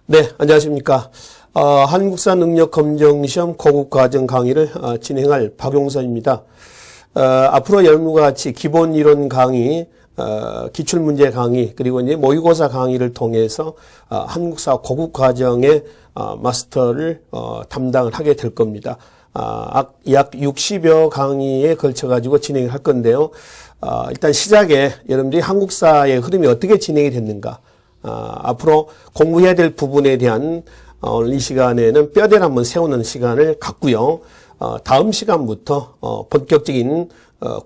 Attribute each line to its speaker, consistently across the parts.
Speaker 1: 네, 안녕하십니까. 한국사 능력검정시험 고급과정 강의를 진행할 박용선입니다. 앞으로 여러분과 같이 기본이론 강의, 기출문제 강의, 그리고 이제 모의고사 강의를 통해서 한국사 고급과정의 마스터를 담당을 하게 될 겁니다. 약 60여 강의에 걸쳐가지고 진행을 할 건데요. 일단 시작에 여러분들이 한국사의 흐름이 어떻게 진행이 됐는가, 앞으로 공부해야 될 부분에 대한 오늘 이 시간에는 뼈대를 한번 세우는 시간을 갖고요. 다음 시간부터 본격적인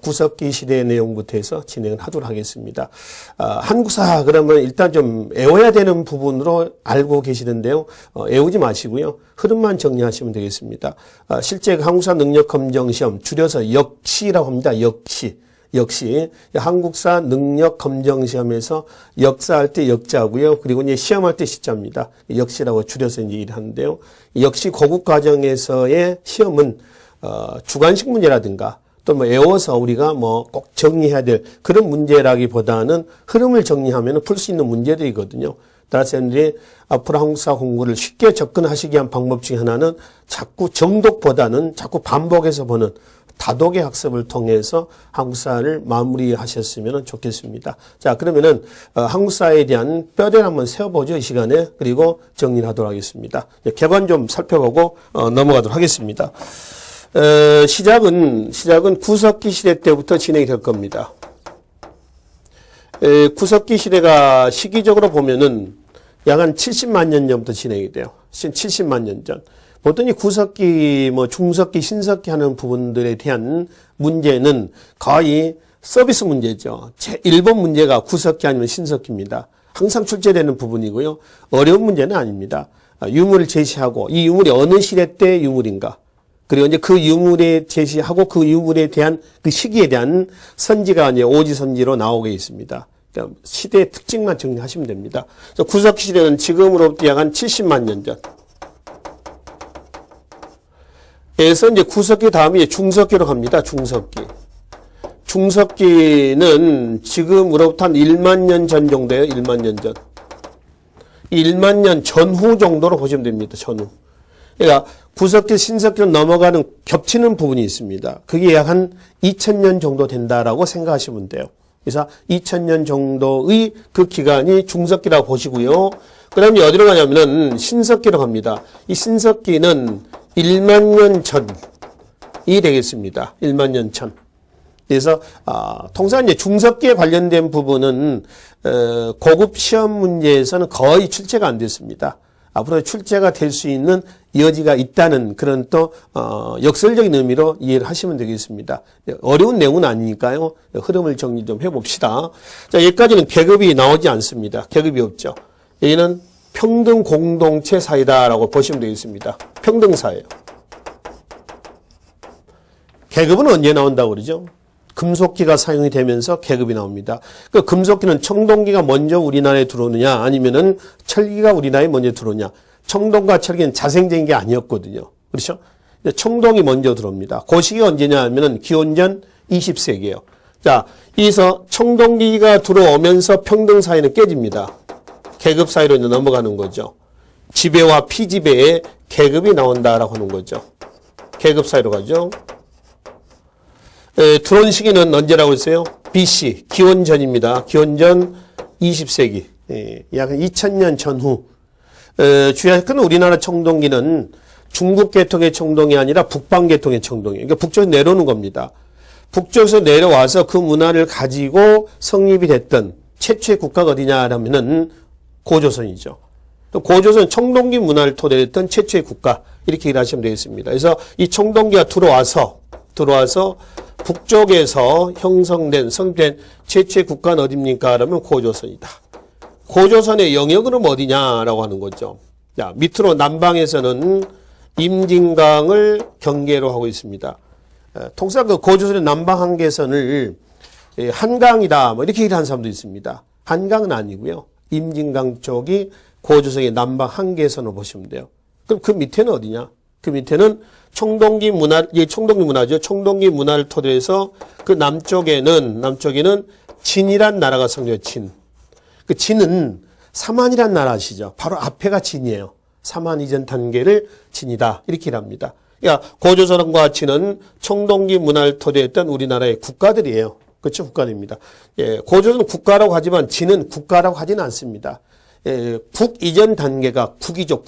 Speaker 1: 구석기 시대의 내용부터 해서 진행을 하도록 하겠습니다. 한국사 그러면 일단 좀 외워야 되는 부분으로 알고 계시는데요. 외우지 마시고요. 흐름만 정리하시면 되겠습니다. 실제 한국사 능력검정시험, 줄여서 역시라고 합니다. 역시 한국사 능력검정시험에서 역사할 때 역자고요. 그리고 이제 시험할 때 시자입니다. 역시라고 줄여서 이제 일하는데요. 역시 고급과정에서의 시험은 주관식 문제라든가 또 뭐 외워서 우리가 뭐 꼭 정리해야 될 그런 문제라기보다는 흐름을 정리하면 풀 수 있는 문제들이거든요. 따라서 여러분들이 앞으로 한국사 공부를 쉽게 접근하시기 위한 방법 중에 하나는 자꾸 정독보다는 자꾸 반복해서 보는 다독의 학습을 통해서 한국사를 마무리하셨으면 좋겠습니다. 자, 그러면은 한국사에 대한 뼈대를 한번 세워보죠, 이 시간에. 그리고 정리를 하도록 하겠습니다. 개관 좀 살펴보고 넘어가도록 하겠습니다. 시작은 구석기 시대 때부터 진행이 될 겁니다. 구석기 시대가 시기적으로 보면은 약 한 70만 년 전부터 진행이 돼요. 70만 년 전. 보통 이 구석기, 중석기, 신석기 하는 부분들에 대한 문제는 거의 서비스 문제죠. 제 1번 문제가 구석기 아니면 신석기입니다. 항상 출제되는 부분이고요. 어려운 문제는 아닙니다. 유물을 제시하고 이 유물이 어느 시대 때 유물인가. 그리고 이제 그 유물에 제시하고 그 유물에 대한 그 시기에 대한 선지가 이제 오지선지로 나오게 있습니다. 그러니까 시대의 특징만 정리하시면 됩니다. 구석기 시대는 지금으로부터 약 한 70만 년 전. 에서 이제 구석기 다음에 중석기로 갑니다. 중석기는 지금으로부터 한 1만 년 전 정도예요. 1만 년 전. 1만 년 전후 정도로 보시면 됩니다. 전후. 그러니까 구석기, 신석기로 넘어가는 겹치는 부분이 있습니다. 그게 약 한 2000년 정도 된다라고 생각하시면 돼요. 그래서 2000년 정도의 그 기간이 중석기라고 보시고요. 그 다음에 어디로 가냐면은 신석기로 갑니다. 이 신석기는 1만 년 전이 되겠습니다. 1만 년 전. 그래서 통상 이제 중석기에 관련된 부분은 고급 시험 문제에서는 거의 출제가 안 됐습니다. 앞으로 출제가 될 수 있는 여지가 있다는 그런 또 역설적인 의미로 이해를 하시면 되겠습니다. 어려운 내용은 아니니까요. 흐름을 정리 좀 해봅시다. 자, 여기까지는 계급이 나오지 않습니다. 계급이 없죠. 여기는 평등 공동체 사회다라고 보시면 되겠습니다. 평등사회요. 계급은 언제 나온다고 그러죠? 금속기가 사용이 되면서 계급이 나옵니다. 그 금속기는 청동기가 먼저 우리나라에 들어오느냐 아니면은 철기가 우리나라에 먼저 들어오느냐. 청동과 철기는 자생적인 게 아니었거든요. 그렇죠? 청동이 먼저 들어옵니다. 그 시기가 언제냐 하면은 기원전 20세기예요. 자, 여기서 청동기가 들어오면서 평등사회는 깨집니다. 계급 사회로 이제 넘어가는 거죠. 지배와 피지배의 계급이 나온다라고 하는 거죠. 계급 사회로 가죠. 들어온 시기는 언제라고 했어요? BC, 기원전입니다. 기원전 20세기, 약 2000년 전후. 주약은 우리나라 청동기는 중국 계통의 청동이 아니라 북방 계통의 청동이에요. 그러니까 북쪽에서 내려오는 겁니다. 북쪽에서 내려와서 그 문화를 가지고 성립이 됐던 최초의 국가가 어디냐라면은 고조선이죠. 고조선 청동기 문화를 토대로 했던 최초의 국가, 이렇게 일하시면 되겠습니다. 그래서 이 청동기가 들어와서 북쪽에서 성립된 최초의 국가는 어디입니까? 그러면 고조선이다. 고조선의 영역은 어디냐라고 하는 거죠. 자, 밑으로 남방에서는 임진강을 경계로 하고 있습니다. 통상 그 고조선의 남방 한계선을 한강이다, 이렇게 얘기하는 사람도 있습니다. 한강은 아니고요. 임진강 쪽이 고조선의 남방 한계선으로 보시면 돼요. 그럼 그 밑에는 어디냐? 그 밑에는 청동기 문화죠. 청동기 문화를 토대로 해서 그 남쪽에는 진이란 나라가 성립해요. 진. 그 진은 사만이란 나라 아시죠? 바로 앞에가 진이에요. 사만 이전 단계를 진이다. 이렇게 일합니다. 그러니까 고조선과 진은 청동기 문화를 토대했던 우리나라의 국가들이에요. 그렇죠? 국가입니다. 예, 고조선은 국가라고 하지만 진은 국가라고 하지는 않습니다. 예, 국 이전 단계가 국이죠.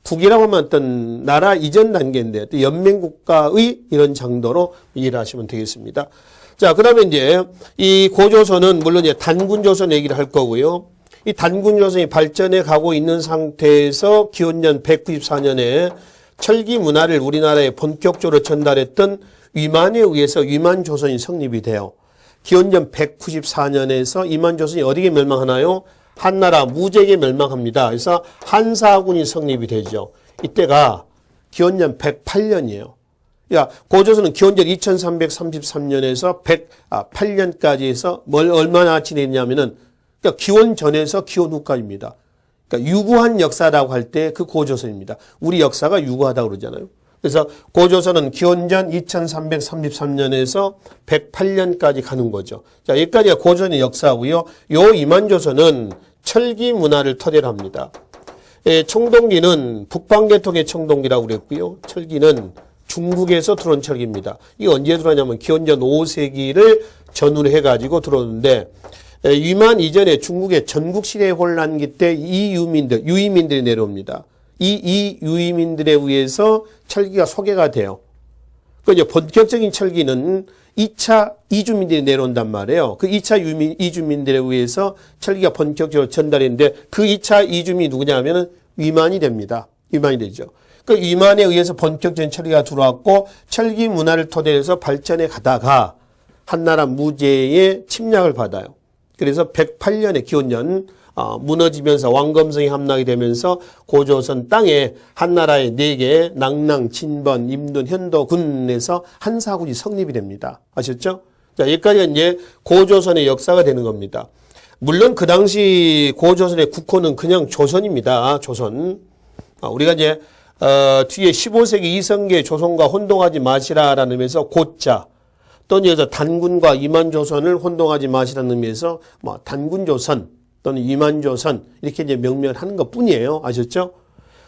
Speaker 1: 국이라고 하면 어떤 나라 이전 단계인데 연맹국가의 이런 정도로 이해를 하시면 되겠습니다. 자, 그러면 이제 이 고조선은 물론 이제 단군조선 얘기를 할 거고요. 이 단군조선이 발전해 가고 있는 상태에서 기원전 194년에 철기 문화를 우리나라에 본격적으로 전달했던 위만에 의해서 위만조선이 성립이 돼요. 기원전 194년에서 위만조선이 어디에 멸망하나요? 한나라 무제에 멸망합니다. 그래서 한사군이 성립이 되죠. 이때가 기원전 108년이에요. 그러니까 고조선은 기원전 2333년에서 108년까지 해서 얼마나 지냈냐면은 그러니까 기원 전에서 기원 후까지입니다. 그러니까 유구한 역사라고 할 때 그 고조선입니다. 우리 역사가 유구하다고 그러잖아요. 그래서 고조선은 기원전 2333년에서 108년까지 가는 거죠. 자, 여기까지가 고조선의 역사고요. 요 이만조선은 철기 문화를 토대로 합니다. 예, 청동기는 북방계통의 청동기라고 그랬고요. 철기는 중국에서 들어온 철기입니다. 이게 언제 들어왔냐면 기원전 5세기를 전후로 해가지고 들어오는데 위만 이전에 중국의 전국시대 혼란기 때 유이민들이 내려옵니다. 이 유이민들에 의해서 철기가 소개가 돼요. 그 이제 본격적인 철기는 2차 이주민들이 내려온단 말이에요. 그 2차 이주민들에 의해서 철기가 본격적으로 전달했는데 그 2차 이주민이 누구냐 하면은 위만이 됩니다. 위만이 되죠. 그 위만에 의해서 본격적인 철기가 들어왔고 철기 문화를 토대로 해서 발전해 가다가 한나라 무제의 침략을 받아요. 그래서 108년에 기원년 무너지면서 왕검성이 함락이 되면서 고조선 땅에 한나라의 4개 낙랑, 진번, 임둔, 현도군에서 한사군이 성립이 됩니다. 아셨죠? 자, 여기까지가 이제 고조선의 역사가 되는 겁니다. 물론 그 당시 고조선의 국호는 그냥 조선입니다. 조선. 우리가 이제 뒤에 15세기 이성계 조선과 혼동하지 마시라라는 의미에서 고자 또는 여기서 단군과 이만조선을 혼동하지 마시라는 의미에서 뭐 단군조선 또는 이만조선 이렇게 이제 명명을 하는 것 뿐이에요. 아셨죠?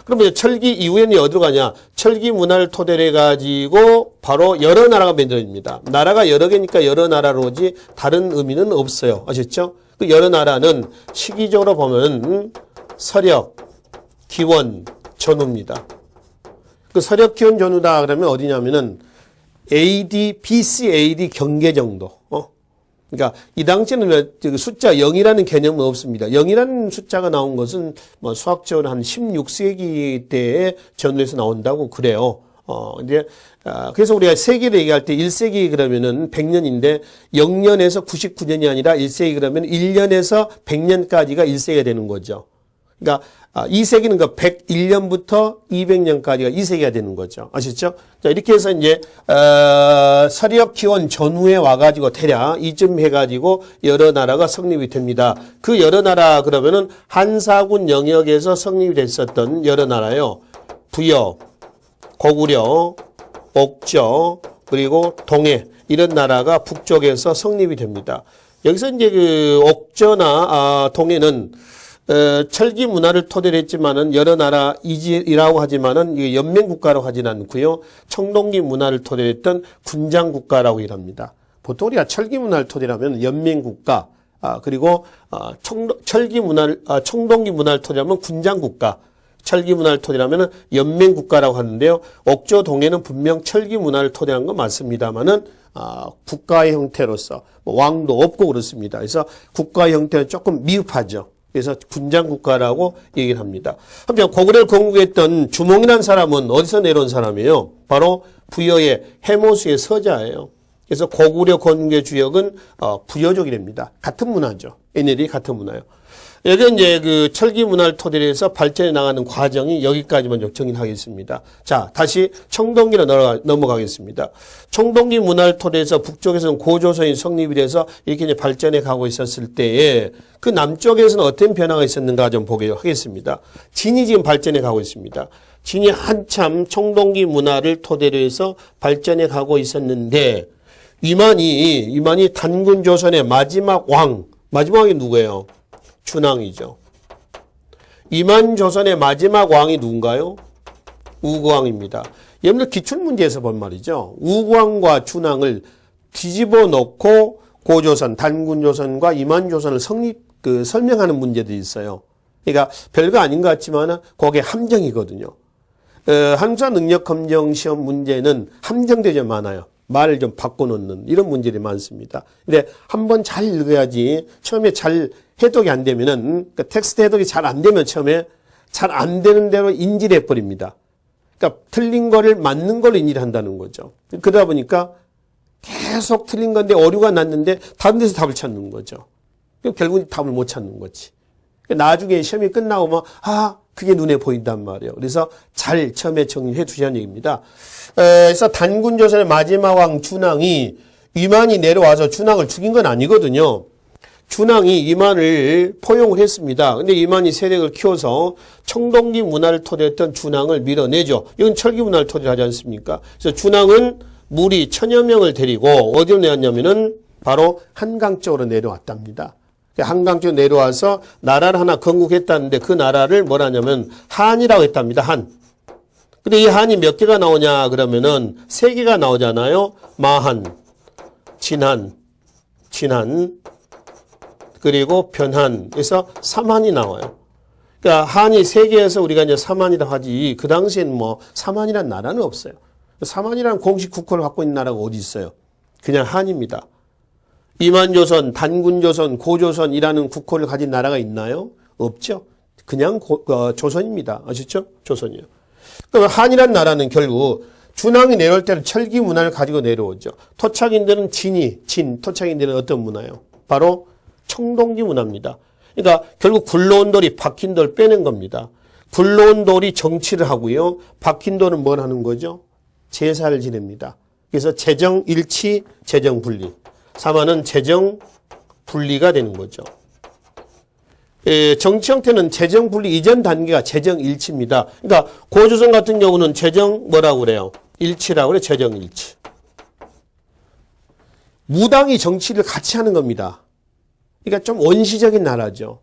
Speaker 1: 그러면 이제 철기 이후에는 어디로 가냐? 철기 문화를 토대로 해가지고 바로 여러 나라가 만들어집니다. 나라가 여러 개니까 여러 나라로지 다른 의미는 없어요. 아셨죠? 그 여러 나라는 시기적으로 보면 서력, 기원, 전후입니다. 그 서력, 기원, 전후다 그러면 어디냐면은 AD, BC, AD 경계 정도. 그러니까 이 당시에는 숫자 0이라는 개념은 없습니다. 0이라는 숫자가 나온 것은 뭐 수학적으로 한 16세기 때에 전후에서 나온다고 그래요. 이제 그래서 우리가 세기를 얘기할 때 1세기 그러면은 100년인데 0년에서 99년이 아니라 1세기 그러면 1년에서 100년까지가 1세기가 되는 거죠. 그러니까 2세기는 그 101년부터 200년까지가 2세기가 되는 거죠. 아시죠? 자, 이렇게 해서 이제 서력 기원 전후에 와가지고 대략 이쯤 해가지고 여러 나라가 성립이 됩니다. 그 여러 나라 그러면은 한사군 영역에서 성립이 됐었던 여러 나라요. 부여, 고구려, 옥저, 그리고 동해 이런 나라가 북쪽에서 성립이 됩니다. 여기서 이제 그 옥저나 동해는 철기 문화를 토대로 했지만은 여러 나라 이지라고 하지만은 연맹국가라고 하진 않고요. 청동기 문화를 토대로 했던 군장국가라고 일합니다. 보통 우리가 철기 문화를 토대로 하면 연맹국가, 그리고 청동기 문화를 토대로 하면 군장국가, 철기 문화를 토대로 하면 연맹국가라고 하는데요. 옥저 동해는 분명 철기 문화를 토대로 한 건 맞습니다만은 국가의 형태로서 왕도 없고 그렇습니다. 그래서 국가의 형태는 조금 미흡하죠. 그래서 군장국가라고 얘기를 합니다. 한편 고구려를 건국했던 주몽이라는 사람은 어디서 내려온 사람이에요? 바로 부여의 해모수의 서자예요. 그래서 고구려 건국의 주역은 부여족이 됩니다. 같은 문화죠. 얘네들이 같은 문화예요. 여기 이제 그 철기 문화를 토대로 해서 발전해 나가는 과정이 여기까지만 좀 정리하겠습니다. 자, 다시 청동기로 넘어가겠습니다. 청동기 문화를 토대로 해서 북쪽에서는 고조선이 성립이 돼서 이렇게 이제 발전해 가고 있었을 때에 그 남쪽에서는 어떤 변화가 있었는가 좀 보도록 하겠습니다. 진이 지금 발전해 가고 있습니다. 진이 한참 청동기 문화를 토대로 해서 발전해 가고 있었는데 위만이 단군조선의 마지막이 누구예요? 준왕이죠. 이만조선의 마지막 왕이 누군가요? 우구왕입니다. 여러분들 기출문제에서 본 말이죠. 우구왕과 준왕을 뒤집어 놓고 고조선, 단군조선과 이만조선을 설명하는 문제들이 있어요. 그러니까 별거 아닌 것 같지만 그게 함정이거든요. 한국사 능력검정 시험 문제는 함정들이 많아요. 말을 좀 바꿔놓는 이런 문제들이 많습니다. 근데 한번 잘 읽어야지 처음에 잘 해독이 안 되면은 그러니까 텍스트 해독이 잘 안 되면 처음에 잘 안 되는 대로 인지를 해버립니다. 그러니까 틀린 거를 맞는 걸로 인지를 한다는 거죠. 그러다 보니까 계속 틀린 건데 오류가 났는데 다른 데서 답을 찾는 거죠. 결국은 답을 못 찾는 거지. 나중에 시험이 끝나고 뭐 그게 눈에 보인단 말이에요. 그래서 잘 처음에 정리해 주시라는 얘기입니다. 그래서 단군조선의 마지막 왕 준왕이 위만이 내려와서 준왕을 죽인 건 아니거든요. 준왕이 위만을 포용을 했습니다. 근데 위만이 세력을 키워서 청동기 문화를 토대했던 준왕을 밀어내죠. 이건 철기 문화를 토대로 하지 않습니까? 그래서 준왕은 무리 1000여 명을 데리고 어디로 내왔냐면은 바로 한강 쪽으로 내려왔답니다. 한강 쪽으로 내려와서 나라를 하나 건국했다는데 그 나라를 뭐라 하냐면 한이라고 했답니다. 한. 근데 이 한이 몇 개가 나오냐 그러면은 3개가 나오잖아요. 마한, 진한, 그리고 변한. 그래서 3한이 나와요. 그러니까 한이 3개에서 우리가 이제 3한이라고 하지 그 당시에는 뭐 3한이라는 나라는 없어요. 3한이라는 공식 국호를 갖고 있는 나라가 어디 있어요? 그냥 한입니다. 이만조선, 단군조선, 고조선이라는 국호를 가진 나라가 있나요? 없죠. 그냥 조선입니다. 아시죠? 조선이요. 그럼 한이라는 나라는 결국 준왕이 내려올 때는 철기 문화를 가지고 내려오죠. 토착인들은 토착인들은 어떤 문화예요? 바로 청동기 문화입니다. 그러니까 결국 굴러온 돌이 박힌 돌 빼낸 겁니다. 굴러온 돌이 정치를 하고요. 박힌 돌은 뭘 하는 거죠? 제사를 지냅니다. 그래서 재정일치, 재정분리. 사마는 재정분리가 되는 거죠. 정치 형태는 재정분리 이전 단계가 재정일치입니다. 그러니까 고조선 같은 경우는 재정 뭐라고 그래요? 일치라고 그래요. 재정일치. 무당이 정치를 같이 하는 겁니다. 그러니까 좀 원시적인 나라죠.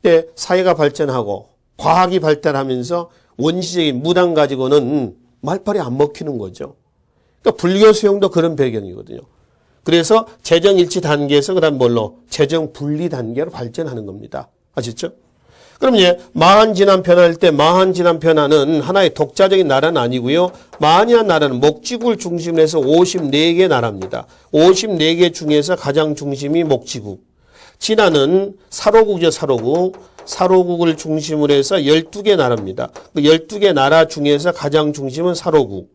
Speaker 1: 근데 사회가 발전하고 과학이 발달하면서 원시적인 무당 가지고는 말빨이 안 먹히는 거죠. 그러니까 불교 수용도 그런 배경이거든요. 그래서 재정일치 단계에서 그다음 뭘로? 재정분리 단계로 발전하는 겁니다. 아시죠? 그럼 이제 마한진한편할 때 마한진한편하는 하나의 독자적인 나라는 아니고요. 마한이라는 나라는 목지국을 중심으로 해서 54개 나라입니다. 54개 중에서 가장 중심이 목지국. 진화는 사로국이죠. 사로국을 중심으로 해서 12개 나라입니다. 그 12개 나라 중에서 가장 중심은 사로국.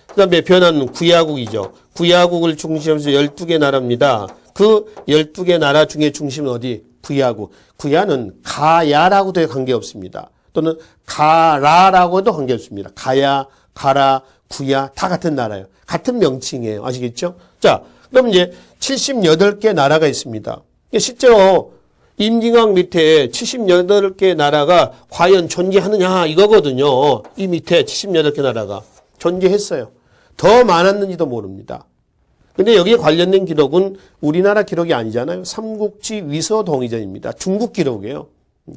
Speaker 1: 그 다음에 변화는 구야국이죠. 구야국을 중심으로 해서 12개 나라입니다. 그 12개 나라 중에 중심은 어디? 구야국. 구야는 가야라고도 관계없습니다. 또는 가라라고도 관계없습니다. 가야, 가라, 구야 다 같은 나라예요. 같은 명칭이에요. 아시겠죠? 자, 그럼 이제 78개 나라가 있습니다. 실제로 임진강 밑에 78개 나라가 과연 존재하느냐 이거거든요. 이 밑에 78개 나라가 존재했어요. 더 많았는지도 모릅니다. 근데 여기에 관련된 기록은 우리나라 기록이 아니잖아요. 삼국지 위서동의전입니다. 중국 기록이에요.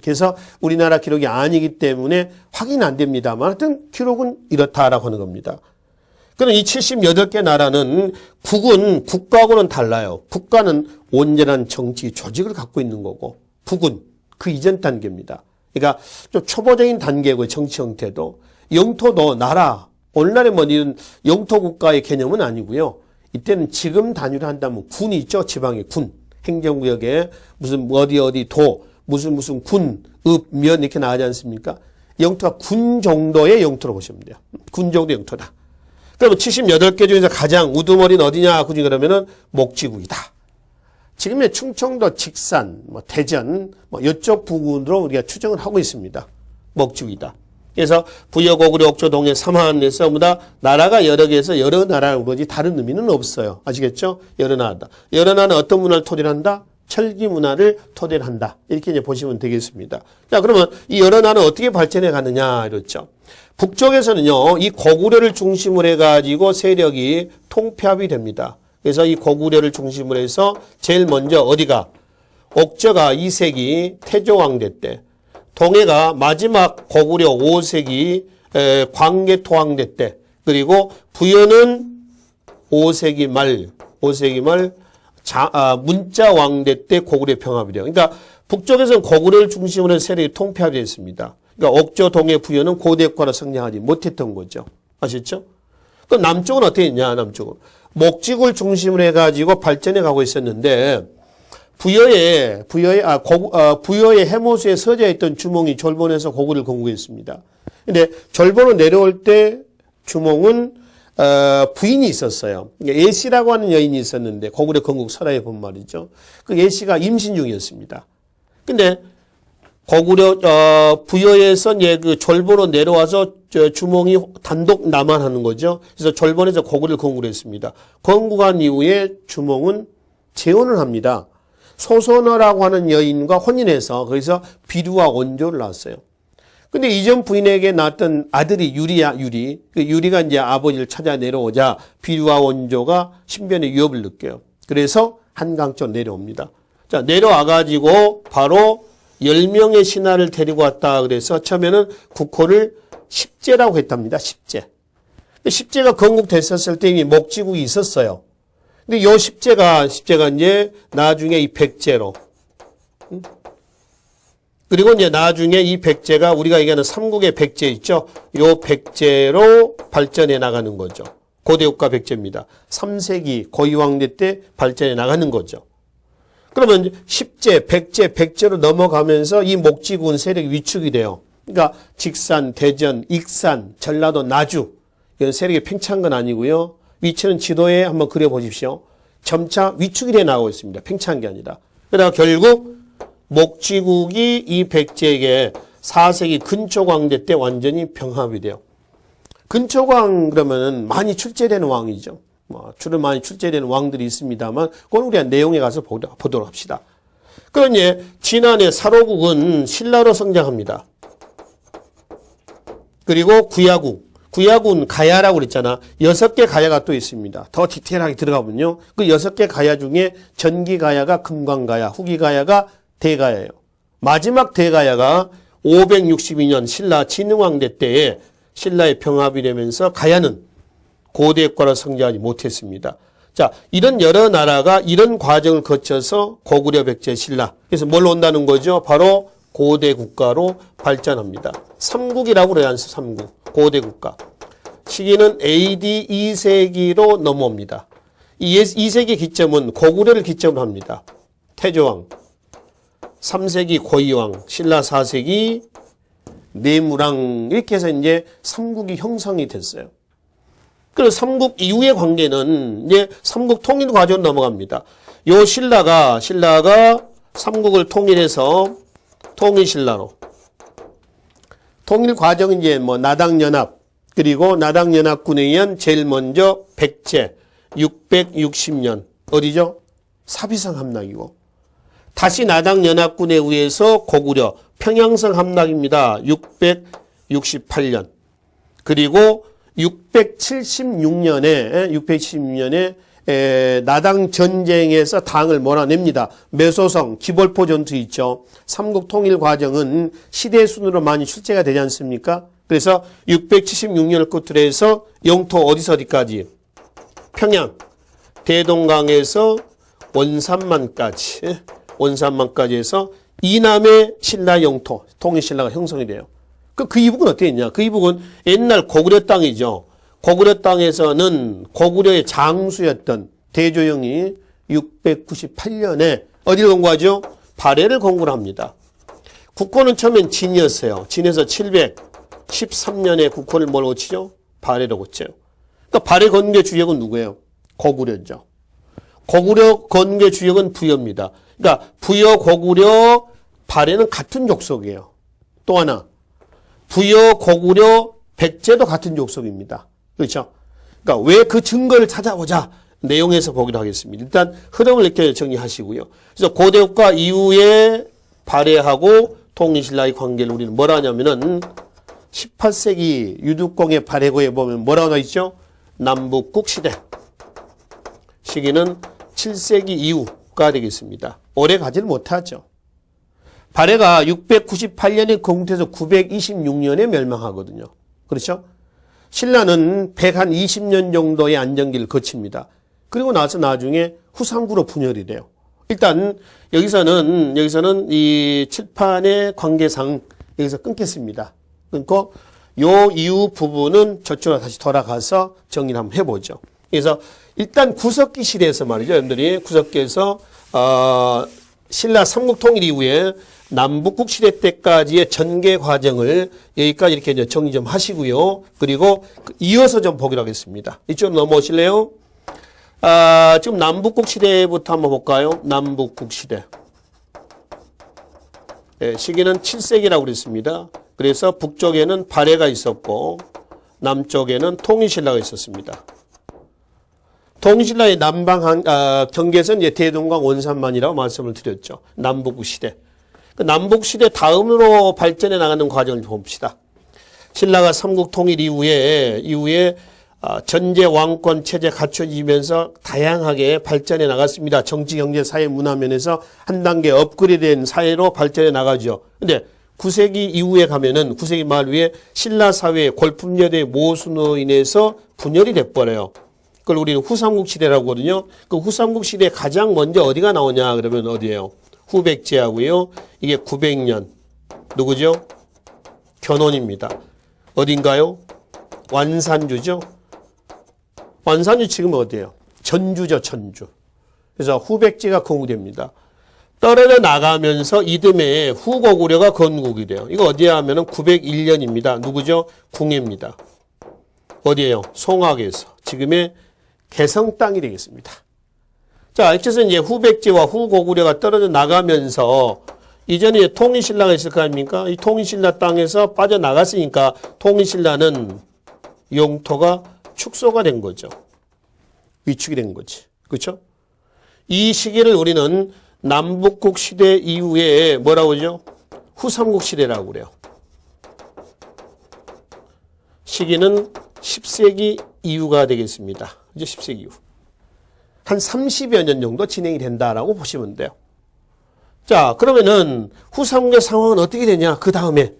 Speaker 1: 그래서 우리나라 기록이 아니기 때문에 확인 안 됩니다만 하여튼 기록은 이렇다라고 하는 겁니다. 그럼 이 78개 나라는 국가하고는 달라요. 국가는 온전한 정치 조직을 갖고 있는 거고 국은 그 이전 단계입니다. 그러니까 좀 초보적인 단계고요. 정치 형태도. 영토도 나라. 오늘날에 뭐 이런 영토 국가의 개념은 아니고요. 이때는 지금 단위로 한다면 군이 있죠. 지방의 군. 행정구역에 무슨 어디 도 무슨 군, 읍, 면 이렇게 나가지 않습니까? 영토가 군 정도의 영토로 보시면 돼요. 군 정도 영토다. 그러면 78개 중에서 가장 우두머리는 어디냐? 굳이 그러면은 목지국이다. 지금의 충청도, 직산, 대전, 이쪽 부근으로 우리가 추정을 하고 있습니다. 목지국이다. 그래서 부여, 고구려, 옥조, 동해, 삼한에서 보다 나라가 여러 개에서 여러 나라라고 그러지 다른 의미는 없어요. 아시겠죠? 여러 나라다. 여러 나라는 어떤 문화를 토대로 한다? 철기 문화를 토대로 한다. 이렇게 이제 보시면 되겠습니다. 자, 그러면 이 여러 나라는 어떻게 발전해 가느냐 이렇죠. 북쪽에서는요, 이 고구려를 중심으로 해가지고 세력이 통폐합이 됩니다. 그래서 이 고구려를 중심으로 해서 제일 먼저 어디가? 옥저가 2세기 태조왕대 때 동해가 마지막 고구려 5세기 광개토왕대 때, 그리고 부여는 5세기 말 문자왕대 때 고구려 평합이 돼요. 그러니까 북쪽에서는 고구려를 중심으로 해서 세력이 통폐합이 됐습니다. 그러니까 옥조, 동해, 부여는 고대국가로 성장하지 못했던 거죠. 아셨죠? 그럼 남쪽은 어떻게 했냐, 남쪽은. 목지구를 중심으로 해가지고 발전해 가고 있었는데, 부여의 해모수에 서져 있던 주몽이 졸본에서 고구려를 건국했습니다. 근데 졸본으로 내려올 때 주몽은 부인이 있었어요. 예씨라고 하는 여인이 있었는데 고구려 건국 설화에 본 말이죠. 그 예씨가 임신 중이었습니다. 근데 고구려 부여에서 그 졸본으로 내려와서 주몽이 단독 남한하는 거죠. 그래서 졸본에서 고구려를 건국했습니다. 건국한 이후에 주몽은 재혼을 합니다. 소선어라고 하는 여인과 혼인해서 거기서 비류와 원조를 낳았어요. 근데 이전 부인에게 낳았던 아들이 유리야, 유리. 그 유리가 이제 아버지를 찾아 내려오자 비류와 원조가 신변의 위협을 느껴요. 그래서 한강 쪽 내려옵니다. 자, 내려와가지고 바로 10명의 신하를 데리고 왔다. 그래서 처음에는 국호를 십제라고 했답니다. 십제. 십제가 건국됐었을 때 이미 목지국이 있었어요. 근데 요 십제가 이제 나중에 이 백제로. 그리고 이제 나중에 이 백제가 우리가 얘기하는 삼국의 백제 있죠? 요 백제로 발전해 나가는 거죠. 고대국가 백제입니다. 3세기 고이왕대 때 발전해 나가는 거죠. 그러면 십제, 백제로 넘어가면서 이 목지군 세력이 위축이 돼요. 그러니까 직산, 대전, 익산, 전라도, 나주 이런 세력이 팽창한 건 아니고요. 위치는 지도에 한번 그려보십시오. 점차 위축이 돼 나가고 있습니다. 팽창한 게 아니라. 그러다가 결국 목지국이 이 백제에게 4세기 근초광대 때 완전히 병합이 돼요. 근초광 그러면은 많이 출제되는 왕이죠. 주로 많이 출제되는 왕들이 있습니다만 그건 우리가 내용에 가서 보도록 합시다. 그럼 이제 지난해 사로국은 신라로 성장합니다. 그리고 구야군 가야라고 그랬잖아. 6개 가야가 또 있습니다. 더 디테일하게 들어가보면요. 그 6개 가야 중에 전기 가야가 금광가야, 후기 가야가 대가야예요. 마지막 대가야가 562년 신라 진흥왕대 때에 신라의 병합이 되면서 가야는 고대국가로 성장하지 못했습니다. 자, 이런 여러 나라가 이런 과정을 거쳐서 고구려, 백제, 신라. 그래서 뭘 온다는 거죠? 바로 고대국가로 발전합니다. 삼국이라고 그래야 하죠. 삼국. 고대국가. 시기는 AD 2세기로 넘어옵니다. 이 2세기 기점은 고구려를 기점으로 합니다. 태조왕. 3세기 고이왕, 신라 4세기 내무랑 이렇게 해서 이제 삼국이 형성이 됐어요. 그래서 삼국 이후의 관계는 이제 삼국 통일 과정으로 넘어갑니다. 요 신라가 삼국을 통일해서 통일신라로. 통일 과정은 이제 나당연합, 그리고 나당연합군에 의한 제일 먼저 백제 660년 어디죠? 사비상 함락이고. 다시 나당연합군에 의해서 고구려 평양성 함락입니다. 668년. 그리고 676년에 나당 전쟁에서 당을 몰아냅니다. 매소성, 기벌포 전투 있죠. 삼국 통일 과정은 시대 순으로 많이 출제가 되지 않습니까? 그래서 676년을 끝으로 해서 영토 어디서 어디까지? 평양, 대동강에서 원산만까지 해서 이남의 신라 영토, 통일신라가 형성이 돼요. 그 이북은 어떻게 했냐? 그 이북은 옛날 고구려 땅이죠. 고구려 땅에서는 고구려의 장수였던 대조영이 698년에 어디를 공부하죠? 발해를 공부를 합니다. 국호는 처음엔 진이었어요. 진에서 713년에 국호를 뭘 고치죠? 발해로 고쳐요. 그러니까 발해 건국의 주역은 누구예요? 고구려죠. 고구려 건국의 주역은 부여입니다. 그러니까 부여, 고구려, 발해는 같은 족속이에요. 또 하나 부여, 고구려, 백제도 같은 족속입니다. 그렇죠? 그러니까 왜 그 증거를 찾아보자 내용에서 보기로 하겠습니다. 일단 흐름을 이렇게 정리하시고요. 그래서 고대국가 이후에 발해하고 통일신라의 관계를 우리는 뭐라 하냐면은 18세기 유득공의 발해고에 보면 뭐라고 나와 있죠? 남북국 시대. 시기는 7세기 이후가 되겠습니다. 오래 가지를 못하죠. 발해가 698년에 건국돼서 926년에 멸망하거든요. 그렇죠? 신라는 120년 정도의 안정기를 거칩니다. 그리고 나서 나중에 후삼구로 분열이 돼요. 일단 여기서는 이 칠판의 관계상 여기서 끊겠습니다. 끊고 요 이후 부분은 저쪽으로 다시 돌아가서 정리를 한번 해보죠. 그래서 일단 구석기 시대에서 말이죠. 여러분들이 구석기에서 신라 삼국통일 이후에 남북국 시대 때까지의 전개 과정을 여기까지 이렇게 이제 정리 좀 하시고요. 그리고 이어서 좀 보기로 하겠습니다. 이쪽으로 넘어오실래요? 지금 남북국 시대부터 한번 볼까요? 남북국 시대. 네, 시기는 7세기라고 그랬습니다. 그래서 북쪽에는 발해가 있었고 남쪽에는 통일신라가 있었습니다. 통일신라의 남방 경계선 이제 대동강 원산만이라고 말씀을 드렸죠. 남북국 시대. 그 남북 시대 다음으로 발전해 나가는 과정을 봅시다. 신라가 삼국 통일 이후에 전제 왕권 체제 갖춰지면서 다양하게 발전해 나갔습니다. 정치, 경제, 사회, 문화 면에서 한 단계 업그레이드된 사회로 발전해 나가죠. 근데 9세기 이후에 가면은 9세기 말 위에 신라 사회의 골품여대의 모순으로 인해서 분열이 돼버려요. 그걸 우리는 후삼국 시대라고 하거든요. 그 후삼국 시대에 가장 먼저 어디가 나오냐 그러면 어디예요? 후백제하고요. 이게 900년. 누구죠? 견훤입니다. 어딘가요? 완산주죠. 완산주 지금 어디예요? 전주죠, 전주. 그래서 후백제가 건국됩니다. 떨어져 나가면서 이듬해에 후고구려가 건국이 돼요. 이거 어디에 하면은 901년입니다. 누구죠? 궁예입니다. 어디예요? 송악에서. 지금의 개성 땅이 되겠습니다. 자, 이렇게 해서 이제 후백제와 후고구려가 떨어져 나가면서 이전에 통일신라가 있을 거 아닙니까? 이 통일신라 땅에서 빠져나갔으니까 통일신라는 영토가 축소가 된 거죠. 위축이 된 거지. 그렇죠? 이 시기를 우리는 남북국 시대 이후에 뭐라고 그러죠? 후삼국 시대라고 그래요. 시기는 10세기 이후가 되겠습니다. 이제 10세기 이후. 한 30여 년 정도 진행이 된다라고 보시면 돼요. 자, 그러면은 후삼국의 상황은 어떻게 되냐? 그 다음에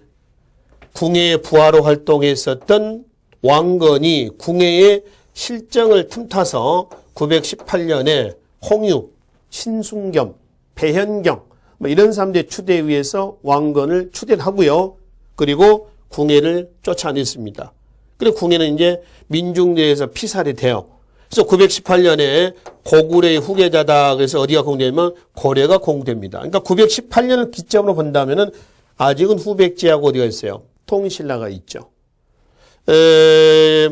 Speaker 1: 궁예의 부하로 활동했었던 왕건이 궁예의 실정을 틈타서 918년에 홍유, 신순겸, 배현경 뭐 이런 사람들의 추대에 의해서 왕건을 추대를 하고요. 그리고 궁예를 쫓아냈습니다. 그리고 궁예는 이제 민중대에서 피살이 돼요. 그래서 918년에 고구려의 후계자다. 그래서 어디가 공되면 고려가 공됩니다. 그러니까 918년을 기점으로 본다면은 아직은 후백제하고 어디가 있어요? 통일신라가 있죠.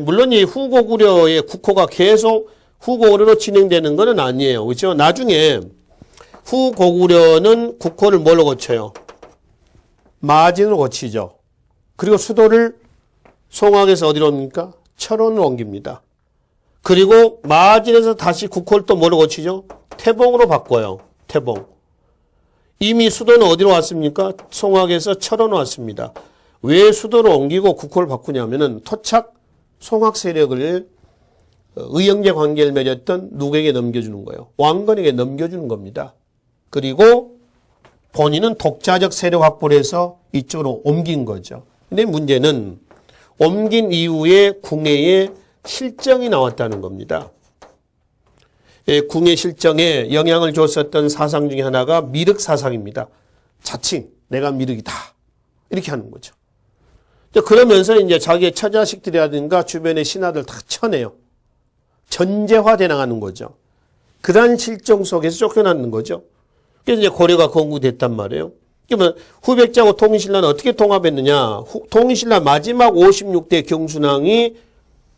Speaker 1: 물론 이 후고구려의 국호가 계속 후고구려로 진행되는 것은 아니에요. 그렇죠? 나중에 후고구려는 국호를 뭘로 고쳐요? 마진으로 고치죠. 그리고 수도를 송악에서 어디로 옵니까? 철원으로 옮깁니다. 그리고 마진에서 다시 국호를 또 뭐로 고치죠? 태봉으로 바꿔요. 태봉. 이미 수도는 어디로 왔습니까? 송악에서 철원으로 왔습니다. 왜 수도로 옮기고 국호를 바꾸냐면은 토착 송악 세력을 의형제 관계를 맺었던 누구에게 넘겨주는 거예요? 왕건에게 넘겨주는 겁니다. 그리고 본인은 독자적 세력 확보를 해서 이쪽으로 옮긴 거죠. 근데 문제는 옮긴 이후에 궁예에 실정이 나왔다는 겁니다. 궁예 실정에 영향을 줬었던 사상 중에 하나가 미륵사상입니다. 자칭 내가 미륵이다 이렇게 하는 거죠. 그러면서 이제 자기의 처자식들이라든가 주변의 신하들 다 쳐내요. 전제화돼 나가는 거죠. 그러한 실정 속에서 쫓겨나는 거죠. 그래서 이제 고려가 건국됐단 말이에요. 그러면 후백제하고 통일신라는 어떻게 통합했느냐? 통일신라 마지막 56대 경순왕이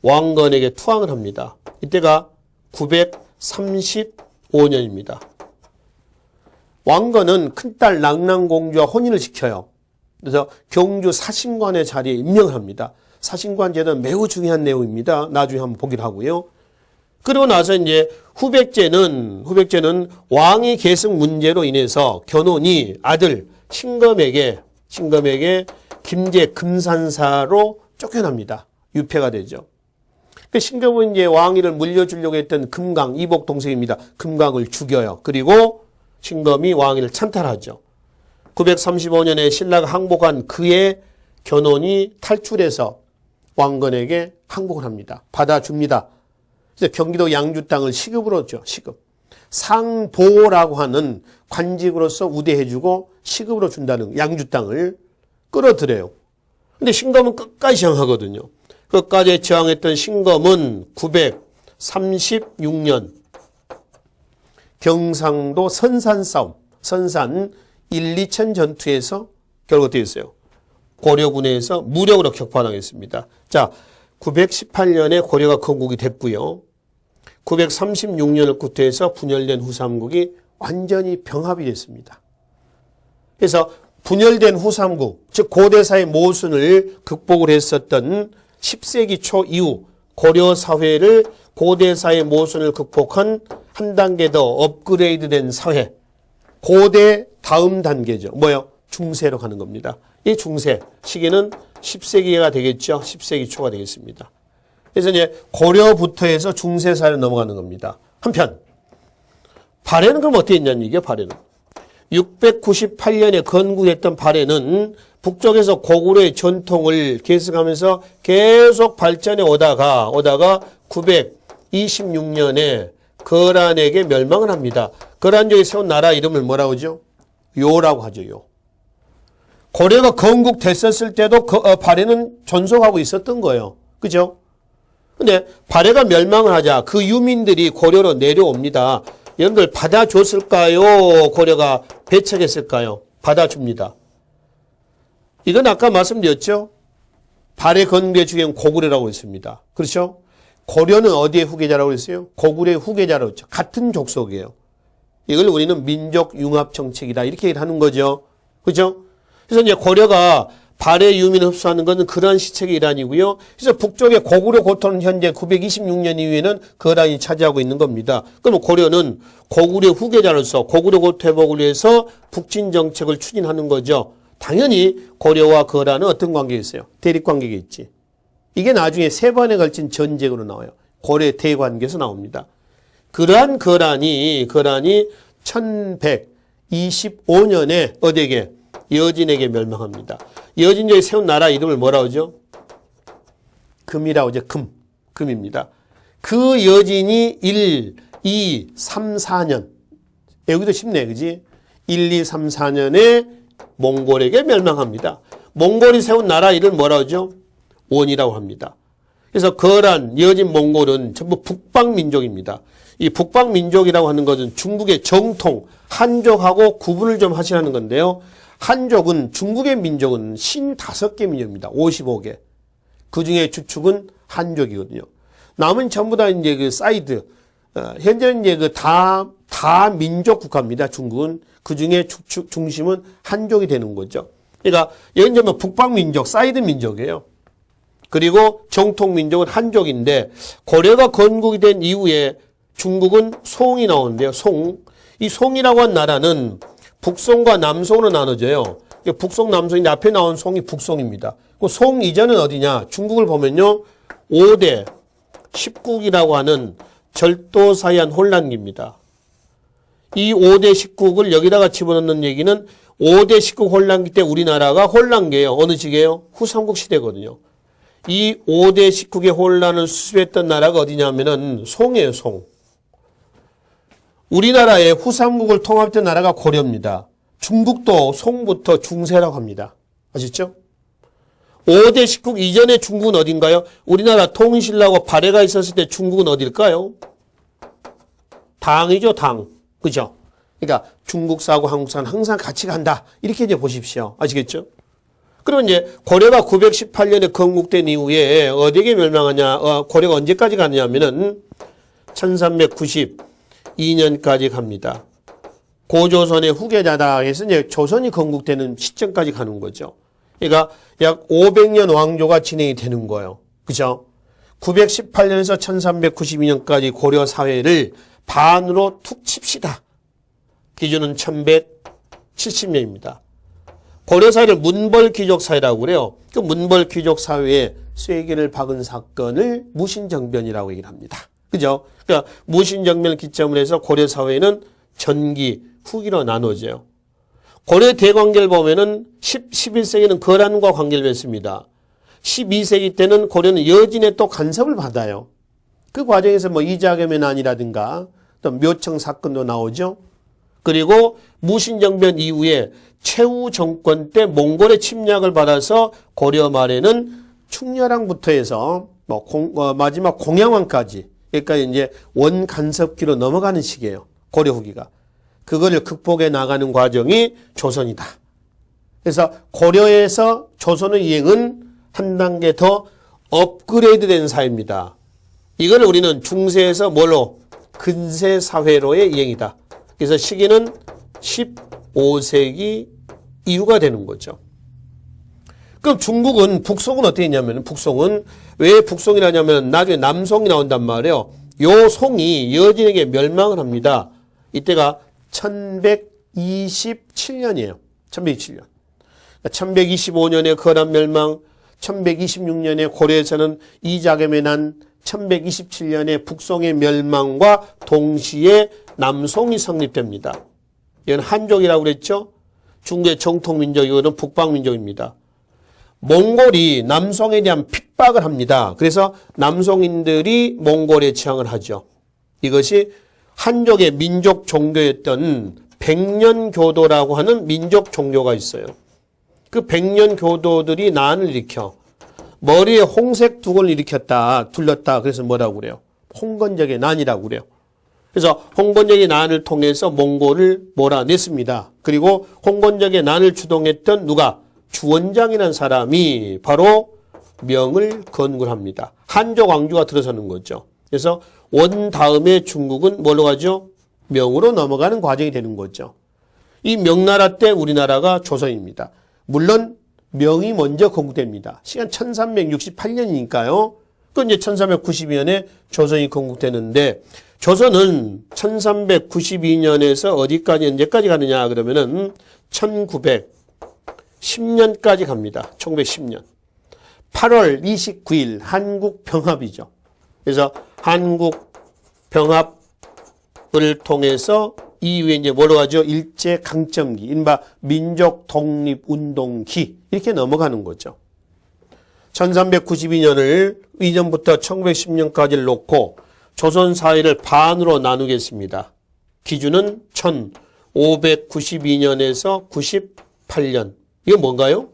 Speaker 1: 왕건에게 투항을 합니다. 이때가 935년입니다. 왕건은 큰딸 랑랑공주와 혼인을 시켜요. 그래서 경주 사신관의 자리에 임명을 합니다. 사신관 제도는 매우 중요한 내용입니다. 나중에 한번 보기로 하고요. 그리고 나서 이제 후백제는 왕위 계승 문제로 인해서 견훤이 아들 신검에게 김제 금산사로 쫓겨납니다. 유폐가 되죠. 그 신검은 이제 왕위를 물려주려고 했던 금강 이복 동생입니다. 금강을 죽여요. 그리고 신검이 왕위를 찬탈하죠. 935년에 신라가 항복한 그의 견훤이 탈출해서 왕건에게 항복을 합니다. 받아줍니다. 그래서 경기도 양주 땅을 시급으로 줘. 시급. 상보라고 하는 관직으로서 우대해주고 시급으로 준다는 양주 땅을 끌어들여요. 근데 신검은 끝까지 저항하거든요. 끝까지 저항했던 신검은 936년 경상도 선산 싸움, 선산 1, 2천 전투에서 결국 어떻게 됐어요? 고려군에서 무력으로 격파당했습니다. 자, 918년에 고려가 건국이 됐고요. 936년을 구태해서 분열된 후삼국이 완전히 병합이 됐습니다. 그래서 분열된 후삼국, 즉 고대사의 모순을 극복을 했었던 10세기 초 이후 고려 사회를 고대사의 모순을 극복한 한 단계 더 업그레이드된 사회, 고대 다음 단계죠. 뭐요? 중세로 가는 겁니다. 이 중세 시기는 10세기가 되겠죠. 10세기 초가 되겠습니다. 그래서 이제 고려부터 해서 중세 사회로 넘어가는 겁니다. 한편 발해는 그럼 어떻게 했냐는 얘기예요. 발해는 698년에 건국했던 발해는 북쪽에서 고구려의 전통을 계승하면서 계속 발전해 오다가 926년에 거란에게 멸망을 합니다. 거란족이 세운 나라 이름을 뭐라고 하죠? 요라고 하죠. 요. 고려가 건국됐었을 때도 발해는 존속하고 있었던 거예요. 그죠? 근데 발해가 멸망을 하자 그 유민들이 고려로 내려옵니다. 여러분들 받아줬을까요? 고려가 배척했을까요? 받아줍니다. 이건 아까 말씀드렸죠? 발해 건국의 주경 고구려라고 했습니다. 그렇죠? 고려는 어디의 후계자라고 했어요? 고구려의 후계자라고 했죠. 같은 족속이에요. 이걸 우리는 민족 융합 정책이다 이렇게 하는 거죠. 그렇죠? 그래서 이제 고려가 발해 유민을 흡수하는 것은 그러한 시책의 일환이고요. 그래서 북쪽의 고구려 고토는 현재 926년 이후에는 거란이 차지하고 있는 겁니다. 그럼 고려는 고구려 후계자로서 고구려 고토 회복을 위해서 북진 정책을 추진하는 거죠. 당연히 고려와 거란은 어떤 관계가 있어요? 대립 관계가 있지. 이게 나중에 세 번에 걸친 전쟁으로 나와요. 고려의 대관계에서 나옵니다. 그러한 거란이 1125년에 어디에게? 여진에게 멸망합니다. 여진족이 세운 나라 이름을 뭐라고 하죠? 금이라고 하죠. 금입니다. 그 여진이 1, 2, 3, 4년. 여기도 쉽네, 그지? 1, 2, 3, 4년에 몽골에게 멸망합니다. 몽골이 세운 나라 이름을 뭐라고 하죠? 원이라고 합니다. 그래서 거란, 여진, 몽골은 전부 북방민족입니다. 이 북방민족이라고 하는 것은 중국의 정통, 한족하고 구분을 좀 하시라는 건데요. 한족은 중국의 민족은 55개 민족입니다. 55개. 그 중에 주축은 한족이거든요. 남은 전부 다 이제 그 사이드, 현재는 이제 그 다민족 국가입니다. 중국은. 그 중에 중심은 한족이 되는 거죠. 그러니까 여기 뭐 북방민족, 사이드 민족이에요. 그리고 정통민족은 한족인데 고려가 건국이 된 이후에 중국은 송이 나오는데요. 송. 이 송이라고 한 나라는 북송과 남송으로 나눠져요. 북송, 남송인데 앞에 나온 송이 북송입니다. 그 송 이전은 어디냐? 중국을 보면요. 5대 10국이라고 하는 절도사이한 혼란기입니다. 이 5대 10국을 여기다가 집어넣는 얘기는 5대 10국 혼란기 때 우리나라가 혼란기예요. 어느 시기예요? 후삼국 시대거든요. 이 5대 10국의 혼란을 수습했던 나라가 어디냐면은 송이에요. 송. 우리나라의 후삼국을 통합했던 나라가 고려입니다. 중국도 송부터 중세라고 합니다. 아시죠? 5대 10국 이전의 중국은 어딘가요? 우리나라 통신라고 발해가 있었을 때 중국은 어딜까요? 당이죠, 당. 그죠? 그러니까 중국사하고 한국사는 항상 같이 간다. 이렇게 이제 보십시오. 아시겠죠? 그러면 이제 고려가 918년에 건국된 이후에 어디에 멸망하냐? 고려가 언제까지 가느냐면은 1392년까지 갑니다. 고조선의 후계자다 해서 이제 조선이 건국되는 시점까지 가는 거죠. 그러니까 약 500년 왕조가 진행이 되는 거예요. 그죠? 918년에서 1392년까지 고려 사회를 반으로 툭 칩시다. 기준은 1170년입니다. 고려 사회를 문벌 귀족 사회라고 그래요. 그 문벌 귀족 사회에 쐐기를 박은 사건을 무신정변이라고 얘기를 합니다. 그죠? 그러니까 무신정변을 기점으로 해서 고려 사회는 전기, 후기로 나눠져요. 고려 대관계를 보면은 11세기는 거란과 관계를 맺습니다. 12세기 때는 고려는 여진의 또 간섭을 받아요. 그 과정에서 뭐 이자겸의 난이라든가 또 묘청 사건도 나오죠. 그리고 무신정변 이후에 최후 정권 때 몽골의 침략을 받아서 고려 말에는 충렬왕부터 해서 마지막 공양왕까지, 그러니까 이제 원간섭기로 넘어가는 시기예요. 고려 후기가. 그거를 극복해 나가는 과정이 조선이다. 그래서 고려에서 조선의 이행은 한 단계 더 업그레이드 된 사회입니다. 이걸 우리는 중세에서 뭘로? 근세 사회로의 이행이다. 그래서 시기는 15세기 이후가 되는 거죠. 그럼 중국은 북송은 어떻게 했냐면, 북송은 왜 북송이라냐면 나중에 남송이 나온단 말이에요. 요 송이 여진에게 멸망을 합니다. 이때가 1127년이에요. 1127년. 1125년에 거란 멸망, 1126년에 고려에서는 이자겸의 난, 1127년에 북송의 멸망과 동시에 남송이 성립됩니다. 이건 한족이라고 그랬죠. 중국의 정통민족이거든 북방민족입니다. 몽골이 남송에 대한 핍박을 합니다. 그래서 남송인들이 몽골에 취항을 하죠. 이것이 한족의 민족 종교였던 백년교도라고 하는 민족 종교가 있어요. 그 백년교도들이 난을 일으켜 머리에 홍색 두건을 일으켰다, 둘렀다. 그래서 뭐라고 그래요? 홍건적의 난이라고 그래요. 그래서 홍건적의 난을 통해서 몽골을 몰아냈습니다. 그리고 홍건적의 난을 주동했던 누가? 주원장이라는 사람이 바로 명을 건국합니다. 한족 왕조가 들어서는 거죠. 그래서 원 다음에 중국은 뭘로 가죠? 명으로 넘어가는 과정이 되는 거죠. 이 명나라 때 우리나라가 조선입니다. 물론 명이 먼저 건국됩니다. 시간 1368년이니까요. 그 이제 1392년에 조선이 건국되는데, 조선은 1392년에서 어디까지, 언제까지 가느냐 그러면은 1910년까지 갑니다. 1910년. 8월 29일 한국 병합이죠. 그래서 한국 병합을 통해서 이후에 이제 뭐로 하죠? 일제 강점기, 이른바 민족 독립 운동기, 이렇게 넘어가는 거죠. 1392년을 이전부터 1910년까지를 놓고 조선 사회를 반으로 나누겠습니다. 기준은 1592년에서 98년. 이게 뭔가요?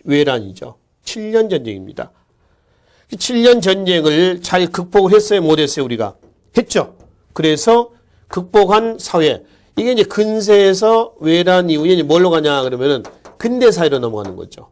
Speaker 1: 외란이죠. 7년 전쟁입니다. 7년 전쟁을 잘 극복을 했어요? 못했어요? 우리가? 했죠. 그래서 극복한 사회. 이게 이제 근세에서 외란 이후에 이제 뭘로 가냐 그러면은 근대 사회로 넘어가는 거죠.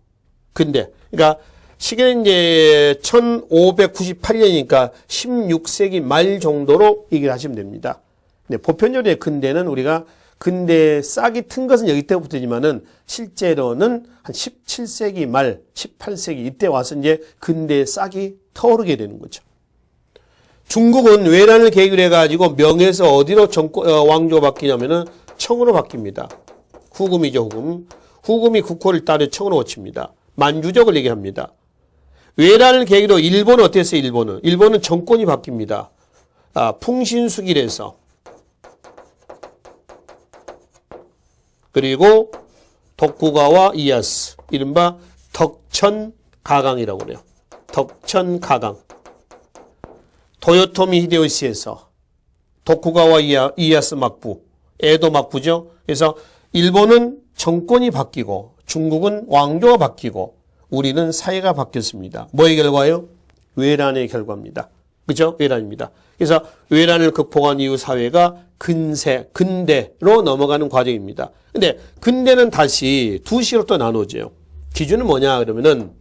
Speaker 1: 근대. 그러니까 시기는 이제 1598년이니까 16세기 말 정도로 얘기를 하시면 됩니다. 근데 보편적으로 근대는 우리가 근대 싹이 튼 것은 여기 때부터지만은 실제로는 한 17세기 말, 18세기 이때 와서 이제 근대 싹이 터오르게 되는 거죠. 중국은 외란을 계기로 해가지고 명에서 어디로 왕조가 바뀌냐면은 청으로 바뀝니다. 후금이죠, 후금. 후금이 국호를 따려 청으로 고칩니다. 만주족을 얘기합니다. 외란을 계기로 일본은 어땠어요, 일본은? 일본은 정권이 바뀝니다. 풍신수길에서. 그리고 독구가와 이에야스, 이른바 덕천가강이라고 그래요. 덕천가강. 도요토미 히데요시에서 독구가와 이에야스 막부, 에도 막부죠. 그래서 일본은 정권이 바뀌고 중국은 왕조가 바뀌고 우리는 사회가 바뀌었습니다. 뭐의 결과요? 외란의 결과입니다. 그죠? 외란입니다. 그래서 외란을 극복한 이후 사회가 근대로 넘어가는 과정입니다. 근데 근대는 다시 두 시로 또 나눠져요. 기준은 뭐냐 그러면은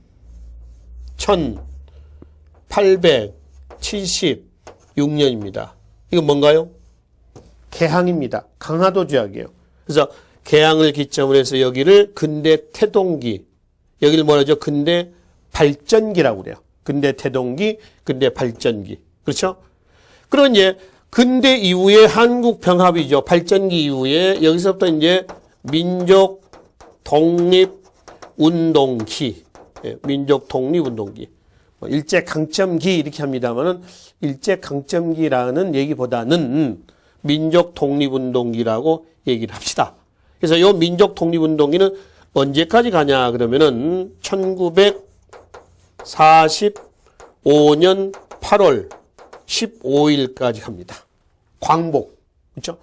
Speaker 1: 1876년입니다. 이건 뭔가요? 개항입니다. 강화도 조약이에요. 그래서 개항을 기점으로 해서 여기를 근대 태동기, 여기를 뭐라 하죠? 근대 발전기라고 그래요. 근대 태동기, 근대 발전기. 그렇죠? 그럼 이제 근대 이후에 한국 병합이죠. 발전기 이후에 여기서부터 이제 민족 독립 운동기, 민족 독립 운동기. 일제 강점기 이렇게 합니다만은 일제 강점기라는 얘기보다는 민족 독립 운동기라고 얘기를 합시다. 그래서 요 민족 독립운동기는 언제까지 가냐 그러면은 1945년 8월 15일까지 갑니다. 광복. 그렇죠?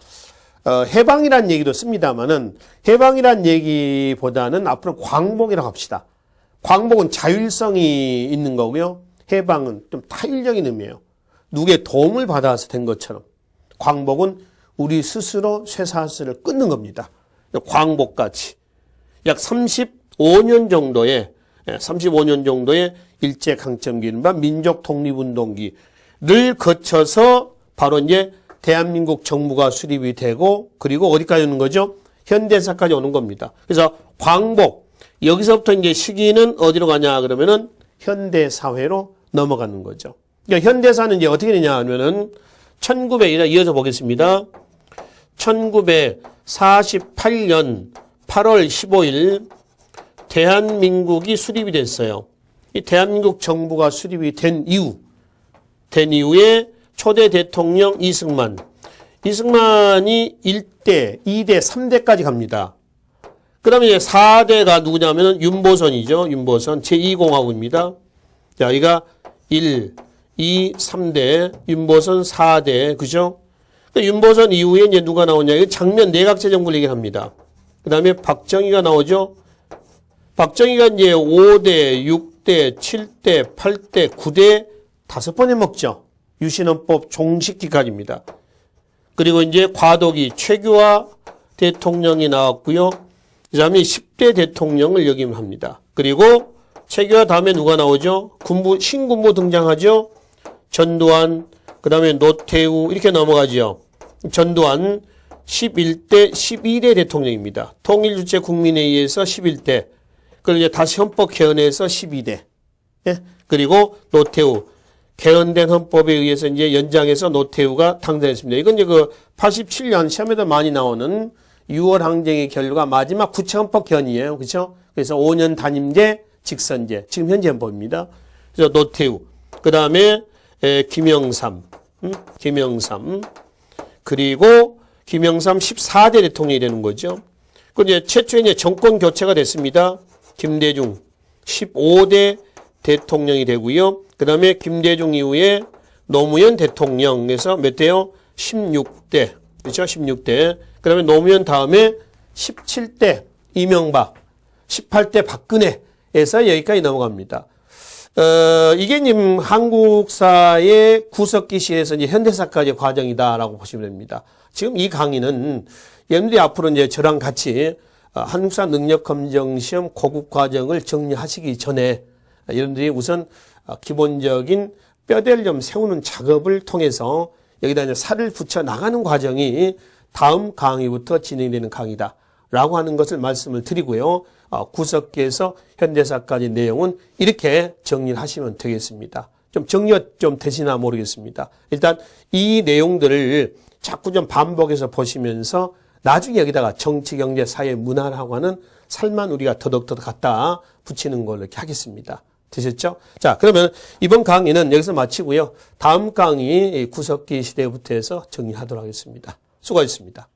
Speaker 1: 해방이란 얘기도 씁니다만은 해방이란 얘기보다는 앞으로 광복이라고 합시다. 광복은 자율성이 있는 거고요. 해방은 좀 타율적인 의미예요. 누구의 도움을 받아서 된 것처럼. 광복은 우리 스스로 쇠사슬을 끊는 겁니다. 광복같이. 약 35년 정도의 일제강점기, 이른바 민족 독립운동기를 거쳐서 바로 이제 대한민국 정부가 수립이 되고 그리고 어디까지 오는 거죠? 현대사까지 오는 겁니다. 그래서 광복, 여기서부터 이제 시기는 어디로 가냐 그러면은 현대사회로 넘어가는 거죠. 그러니까 현대사는 이제 어떻게 되냐 하면은 1900, 이어서 보겠습니다. 1948년 8월 15일 대한민국이 수립이 됐어요. 이 대한민국 정부가 수립이 된 이후에 초대 대통령 이승만이 1대, 2대, 3대까지 갑니다. 그 다음에 이제 4대가 누구냐면은 윤보선이죠. 윤보선 제2공화국입니다. 자, 여기가 1, 2, 3대, 윤보선 4대, 그죠? 윤보선 이후에 이제 누가 나오냐? 이거 장면 내각제 정부를 얘기합니다. 그 다음에 박정희가 나오죠. 박정희가 이제 5대, 6대, 7대, 8대, 9대 5번 해먹죠. 유신헌법 종식기까지입니다. 그리고 이제 과도기 최규하 대통령이 나왔고요. 그 다음에 10대 대통령을 역임합니다. 그리고 최규하 다음에 누가 나오죠? 신군부 등장하죠. 전두환, 그 다음에 노태우 이렇게 넘어가죠. 전두환 11대, 12대 대통령입니다. 통일주체 국민회의에서 11대, 그리고 이제 다시 헌법 개헌에서 12대. 예? 그리고 노태우 개헌된 헌법에 의해서 이제 연장해서 노태우가 당선했습니다. 이건 이제 그 87년 시험에도 많이 나오는 6월 항쟁의 결과 마지막 구체헌법 개헌이에요. 그렇죠? 그래서 5년 단임제, 직선제. 지금 현재 헌법입니다. 그래서 노태우. 그 다음에 김영삼. 그리고 김영삼 14대 대통령이 되는 거죠. 그 이제 최초에 이제 정권 교체가 됐습니다. 김대중 15대 대통령이 되고요. 그 다음에 김대중 이후에 노무현 대통령에서 몇 대요? 16대. 그렇죠? 16대. 그 다음에 노무현 다음에 17대 이명박, 18대 박근혜에서 여기까지 넘어갑니다. 이게 지금 한국사의 구석기시에서 이제 현대사까지 과정이다라고 보시면 됩니다. 지금 이 강의는 여러분들이 앞으로 이제 저랑 같이 한국사 능력검정시험 고급과정을 정리하시기 전에 여러분들이 우선 기본적인 뼈대를 좀 세우는 작업을 통해서 여기다 이제 살을 붙여 나가는 과정이 다음 강의부터 진행되는 강의다라고 하는 것을 말씀을 드리고요. 구석기에서 현대사까지 내용은 이렇게 정리를 하시면 되겠습니다. 좀 정리가 좀 되시나 모르겠습니다. 일단 이 내용들을 자꾸 좀 반복해서 보시면서 나중에 여기다가 정치, 경제, 사회, 문화라고 하는 살만 우리가 더덕더덕 갖다 붙이는 걸로 이렇게 하겠습니다. 되셨죠? 자, 그러면 이번 강의는 여기서 마치고요. 다음 강의 구석기 시대부터 해서 정리하도록 하겠습니다. 수고하셨습니다.